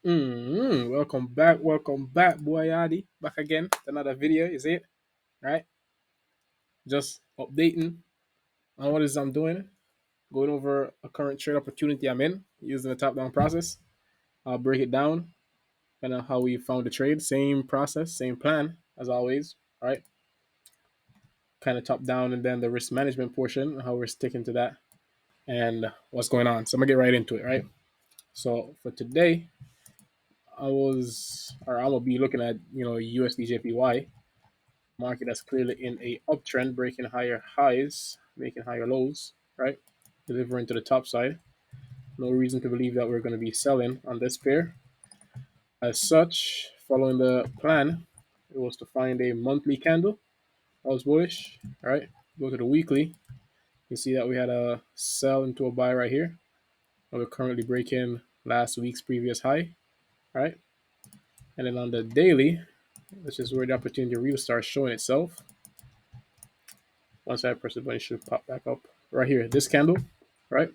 Welcome back, Boyadi. Back again with another video, is it? Right? Just updating on what it is I'm doing, going over a current trade opportunity I'm in using the top down process. I'll break it down, kind of how we found the trade. Same process, same plan as always, right? Kind of top down, and then the risk management portion, how we're sticking to that, and what's going on. So I'm gonna get right into it, right? So for today, I'm gonna be looking at USDJPY market that's clearly in a uptrend, breaking higher highs, making higher lows, right? Delivering to the top side. No reason to believe that we're going to be selling on this pair. As such, following the plan, it was to find a monthly candle. I was bullish, right? Go to the weekly. You see that we had a sell into a buy right here. We're currently breaking last week's previous high, right? And then on the daily, which is where the opportunity really starts showing itself. Once I press the button, it should pop back up right here. This candle, right?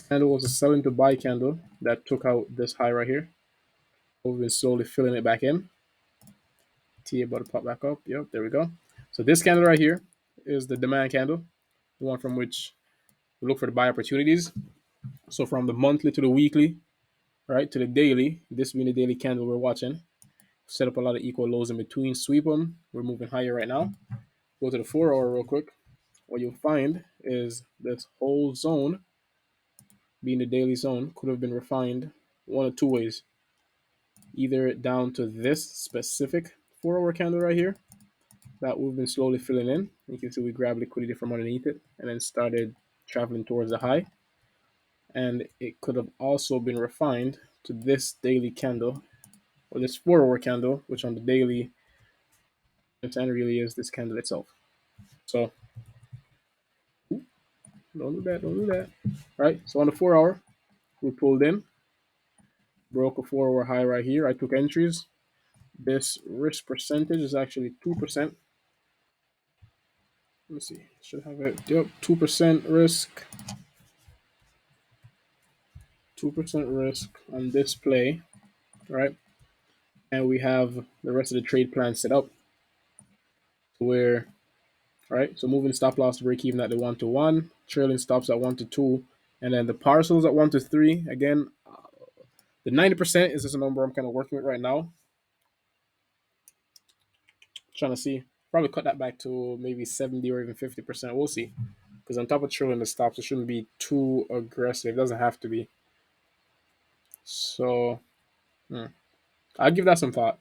Candle was a selling to buy candle that took out this high right here. We've been slowly filling it back in. T about to pop back up. Yep, there we go. So this candle right here is the demand candle, the one from which we look for the buy opportunities. So from the monthly to the weekly, right, to the daily, this being the daily candle we're watching, set up a lot of equal lows in between, sweep them. We're moving higher right now. Go to the 4 hour real quick. What you'll find is this whole zone, being the daily zone, could have been refined one of two ways. Either down to this specific 4 hour candle right here that we've been slowly filling in. You can see we grabbed liquidity from underneath it and then started traveling towards the high. And it could have also been refined to this daily candle or this 4 hour candle, which on the daily and really is this candle itself. So don't do that, don't do that. Right? So on the 4 hour, we pulled in, broke a 4 hour high right here. I took entries. This risk percentage is actually 2%. Let me see. Should have it. Yep, 2% risk. 2% risk on this play, right? And we have the rest of the trade plan set up where, right? So moving stop loss to break even at the 1 to 1, trailing stops at 1 to 2, and then the parcels at 1 to 3. Again, the 90% is just a number I'm kind of working with right now. Trying to see. Probably cut that back to maybe 70 or even 50%. We'll see. Because on top of trailing the stops, it shouldn't be too aggressive. It doesn't have to be. So, I'll give that some thought.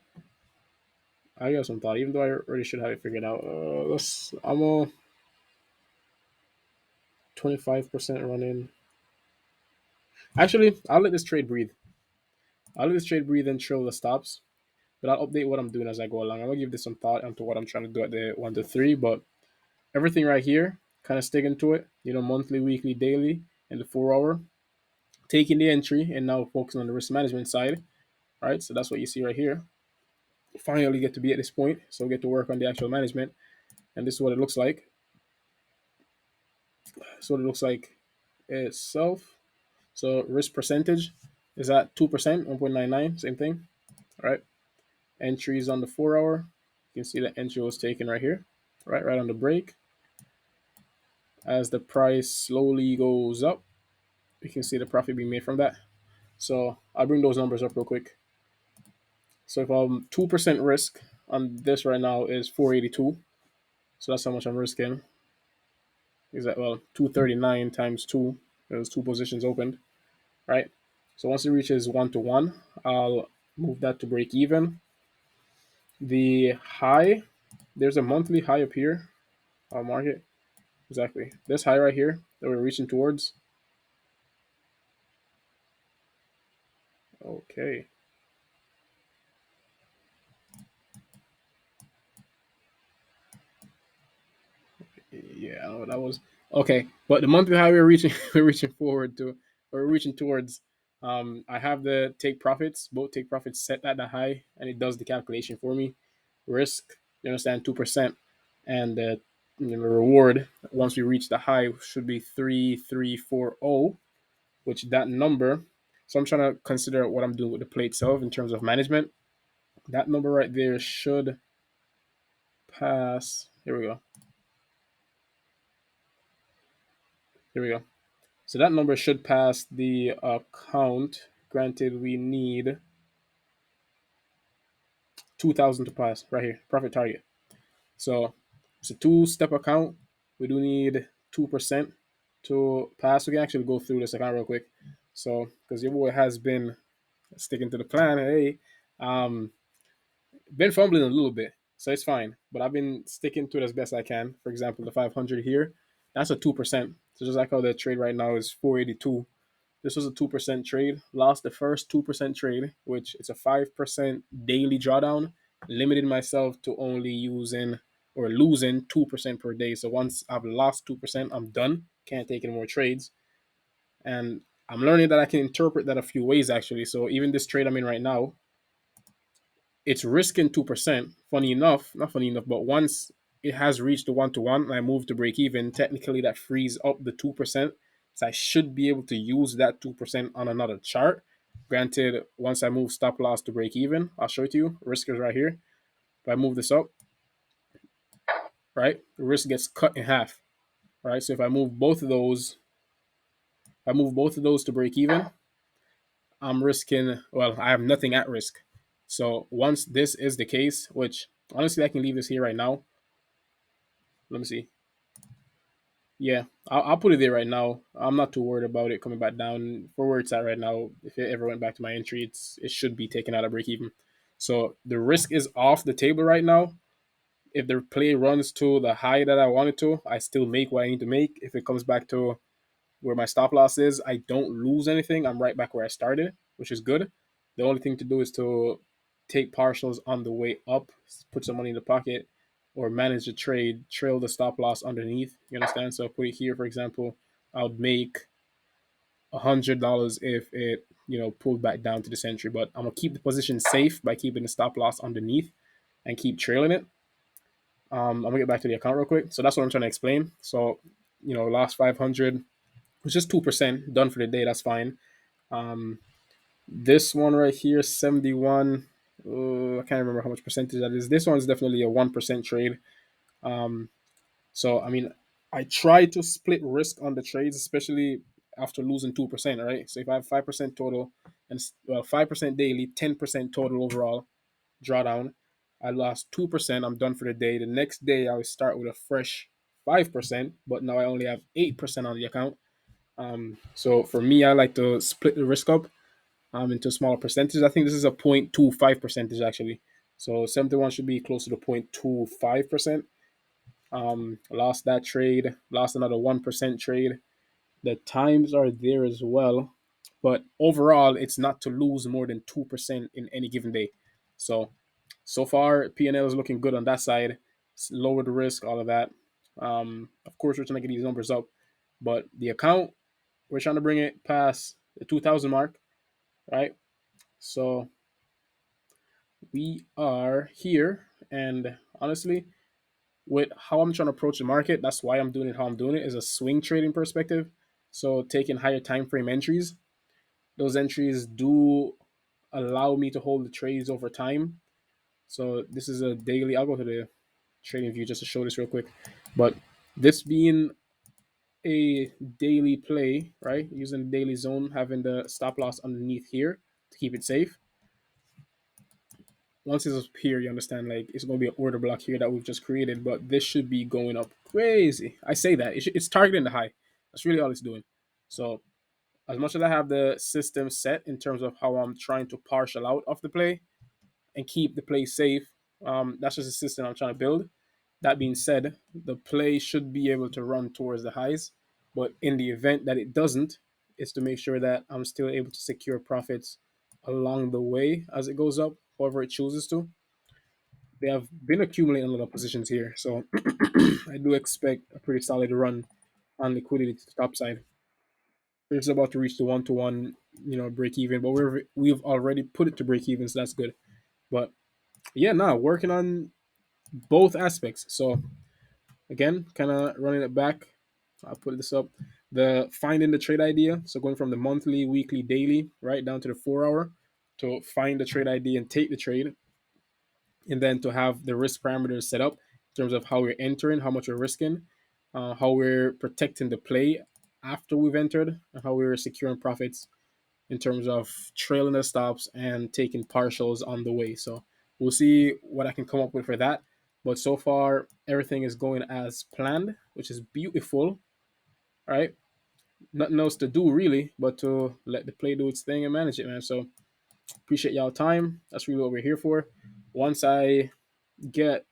I got some thought, even though I already should have it figured out. I'm a 25% running. Actually, I'll let this trade breathe. I'll let this trade breathe and trail the stops. But I'll update what I'm doing as I go along. I'm gonna give this some thought onto what I'm trying to do at the 1 to 3. But everything right here, kind of sticking to it. Monthly, weekly, daily, and the 4 hour. Taking the entry and now focusing on the risk management side. All right, so that's what you see right here. Finally get to be at this point, so we get to work on the actual management. And this is what it looks like. So what it looks like itself. So risk percentage is at 2%, 1.99, same thing. All right. Entries on the 4 hour. You can see the entry was taken right here, right on the break. As the price slowly goes up, you can see the profit being made from that. So I'll bring those numbers up real quick. So if I'm 2% risk on this right now is 482. So that's how much I'm risking. Is that 239 times 2? There's two positions opened, right? So once it reaches 1 to 1, I'll move that to break even. The high, there's a monthly high up here. I'll mark it. Exactly. This high right here that we're reaching towards. Okay. Yeah, that was okay. But the monthly high we're reaching, we're reaching forward to, or we're reaching towards. I have the take profits, both take profits set at the high, and it does the calculation for me. Risk, you understand, 2%, and the reward once we reach the high should be 3340, which that number So I'm trying to consider what I'm doing with the play itself in terms of management. That number right there should pass. Here we go. Here we go. So that number should pass the account. Granted, we need 2,000 to pass right here. Profit target. So it's a two-step account. We do need 2% to pass. We can actually go through this account real quick. So because your boy has been sticking to the plan, hey, um, been fumbling a little bit, so it's fine. But I've been sticking to it as best I can. For example, the 500 here, that's a 2%. So just like how the trade right now is 482. This was a 2% trade. Lost the first 2% trade, which is a 5% daily drawdown. Limited myself to only using or losing 2% per day. So once I've lost 2%, I'm done. Can't take any more trades. And I'm learning that I can interpret that a few ways actually. So even this trade I'm in right now, it's risking 2%. Funny enough, not funny enough, but once it has reached the 1-to-1 and I move to break even, technically that frees up the 2%. So I should be able to use that 2% on another chart. Granted, once I move stop loss to break even, I'll show it to you. Risk is right here. If I move this up, right, the risk gets cut in half. Right. So if I move both of those, if I move both of those to break even, I'm risking, well, I have nothing at risk. So once this is the case, which honestly I can leave this here right now. Let me see. Yeah, I'll put it there right now. I'm not too worried about it coming back down for where it's at right now. If it ever went back to my entry, it should be taken out of break even. So the risk is off the table right now. If the play runs to the high that I want it to, I still make what I need to make. If it comes back to where my stop loss is, I don't lose anything. I'm right back where I started, which is good. The only thing to do is to take partials on the way up, put some money in the pocket, or manage the trade, trail the stop loss underneath. You understand? So put it here, for example, I would make $100 if it pulled back down to the century, but I'm gonna keep the position safe by keeping the stop loss underneath and keep trailing it. I'm gonna get back to the account real quick. So that's what I'm trying to explain. So last 500 was just 2% done for the day. That's fine. Um, this one right here, 71. I can't remember how much percentage that is. This one's definitely a 1% trade. Um, so I mean, I try to split risk on the trades, especially after losing 2%. Right. So if I have 5% total and 5% daily, 10% total overall drawdown. I lost 2%. I'm done for the day. The next day, I will start with a fresh 5%, but now I only have 8% on the account. So for me, I like to split the risk up into smaller percentages. I think this is a 0.25 percentage actually. So 71 should be closer to 0.25%. Lost that trade, lost another 1% trade. The times are there as well, but overall, it's not to lose more than 2% in any given day. So far, P&L is looking good on that side. Lower the risk, all of that. Of course, we're trying to get these numbers up, but the account, we're trying to bring it past the 2,000 mark, right? So we are here, and honestly, with how I'm trying to approach the market, that's why I'm doing it how I'm doing it, is a swing trading perspective. So taking higher time frame entries. Those entries do allow me to hold the trades over time. So this is a daily. I'll go to the trading view just to show this real quick. But this being a daily play, right? Using the daily zone, having the stop loss underneath here to keep it safe. Once it's up here, you understand, like it's going to be an order block here that we've just created, but this should be going up crazy. I say that it's targeting the high. That's really all it's doing. So as much as I have the system set in terms of how I'm trying to partial out of the play and keep the play safe, that's just a system I'm trying to build. That being said, the play should be able to run towards the highs, but in the event that it doesn't, it's to make sure that I'm still able to secure profits along the way as it goes up, however it chooses to. They have been accumulating a lot of positions here, so I do expect a pretty solid run on liquidity to the top side. We're just about to reach the 1-to-1, break even, but we've already put it to break even, so that's good. But yeah, now working on both aspects. So again, kind of running it back. I'll put this up. the finding the trade idea. So going from the monthly, weekly, daily, right down to the 4 hour to find the trade idea and take the trade, and then to have the risk parameters set up in terms of how we're entering, how much we're risking, how we're protecting the play after we've entered, and how we're securing profits in terms of trailing the stops and taking partials on the way. So we'll see what I can come up with for that. But so far, everything is going as planned, which is beautiful, right? Nothing else to do really, but to let the play do its thing and manage it, man. So appreciate y'all time. That's really what we're here for. Once I get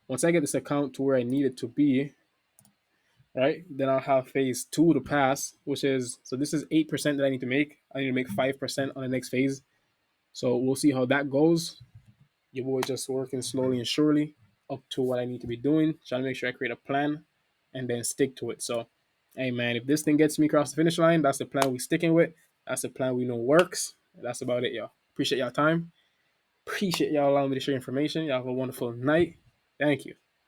once I get this account to where I need it to be, right? Then I'll have phase two to pass, which is so this is 8% that I need to make. I need to make 5% on the next phase. So we'll see how that goes. Your boy just working slowly and surely up to what I need to be doing, trying to make sure I create a plan and then stick to it. So, hey man, if this thing gets me across the finish line, that's the plan we sticking with. That's the plan we know works. That's about it, y'all. Appreciate y'all time. Appreciate y'all allowing me to share information. Y'all have a wonderful night. Thank you.